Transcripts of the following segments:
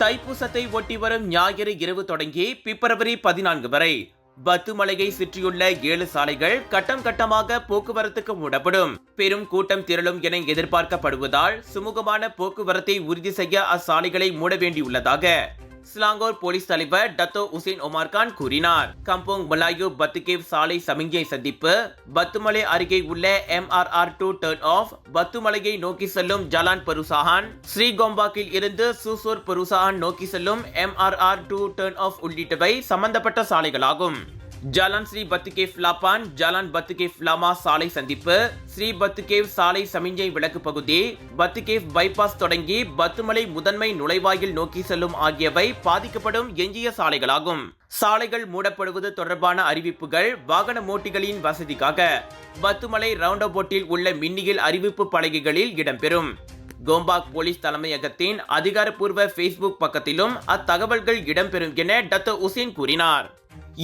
தைப்பூசத்தை ஒட்டி வரும் ஞாயிறு இரவு தொடங்கி பிப்ரவரி 14 வரை பத்துமலையை சுற்றியுள்ள 7 சாலைகள் கட்டம் கட்டமாக போக்குவரத்துக்கு மூடப்படும். பெரும் கூட்டம் திரளும் என எதிர்பார்க்கப்படுவதால் சுமூகமான போக்குவரத்தை உறுதி செய்ய அச்சாலைகளை மூட வேண்டியுள்ளதாக சிலாங்கூர் போலீஸ் தலைவர் டத்தோ உசேன் ஒமார் கான் கூறினார். கம்போங் மலாயோ பத்துகேவ் சாலை சமிஞ்சை சந்திப்பு, பத்துமலை அருகே உள்ள MRR2 டர்ன் ஆஃப், பத்துமலையை நோக்கி செல்லும் ஜலான் பருசாஹான், ஸ்ரீகோம்பாக்கில் இருந்து சூசூர் பருசாஹான் நோக்கி செல்லும் MRR2 டர்ன் ஆஃப் உள்ளிட்டவை சம்பந்தப்பட்ட சாலைகளாகும். ஜலான் ஸ்ரீ பத்துகேவ் லாப்பான், ஜலான் பத்துகேவ் லாமா சாலை சந்திப்பு, ஸ்ரீ பத்துகேவ் சாலை சமிஞ்சை விளக்கு பகுதி, பத்துகேவ் பைபாஸ் தொடங்கி பத்துமலை முதன்மை நுழைவாயில் நோக்கி செல்லும் ஆகியவை பாதிக்கப்படும் எஞ்சிய சாலைகளாகும். சாலைகள் மூடப்படுவது தொடர்பான அறிவிப்புகள் வாகன ஓட்டிகளின் வசதிக்காக பத்துமலை ரவுண்ட் அபவுட்டில் உள்ள மின்னியல் அறிவிப்பு பலகைகளில் இடம்பெறும். கோம்பாக் போலீஸ் தலைமையகத்தின் அதிகாரப்பூர்வ ஃபேஸ்புக் பக்கத்திலும் அத்தகவல்கள் இடம்பெறும் என டத்தோ உசேன் கூறினார்.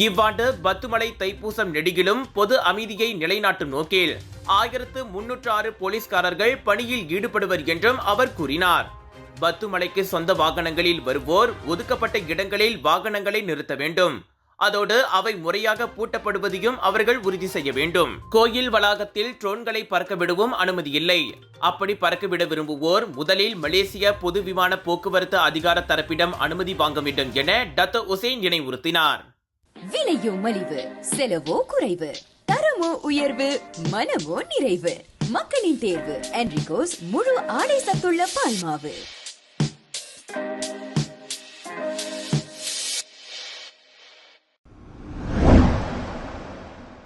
இவ்வாண்டு பத்துமலை தைப்பூசம் நெடுகிலும் பொது அமைதியை நிலைநாட்டும் நோக்கில் 1306 போலீஸ்காரர்கள் பணியில் ஈடுபடுவர் என்றும் அவர் கூறினார். பத்துமலைக்கு சொந்த வாகனங்களில் வருவோர் ஒதுக்கப்பட்ட இடங்களில் வாகனங்களை நிறுத்த வேண்டும். அதோடு அவை முறையாக பூட்டப்படுவதையும் அவர்கள் உறுதி செய்ய வேண்டும். கோயில் வளாகத்தில் ட்ரோன்களை பறக்க விடவும் அனுமதி இல்லை. அப்படி பறக்கவிட விரும்புவோர் முதலில் மலேசிய பொது விமான போக்குவரத்து அதிகார தரப்பிடம் அனுமதி வாங்க வேண்டும் என டத்தோ உசேன் நினைவுறுத்தினார். விலையோ மலிவு, செலவோ குறைவு, தரமோ உயர்வு, மனமோ நிறைவு. மக்களின் தேர்வு என்ரிகோஸ் முழு ஆடை சத்துள்ள பால்மாவு.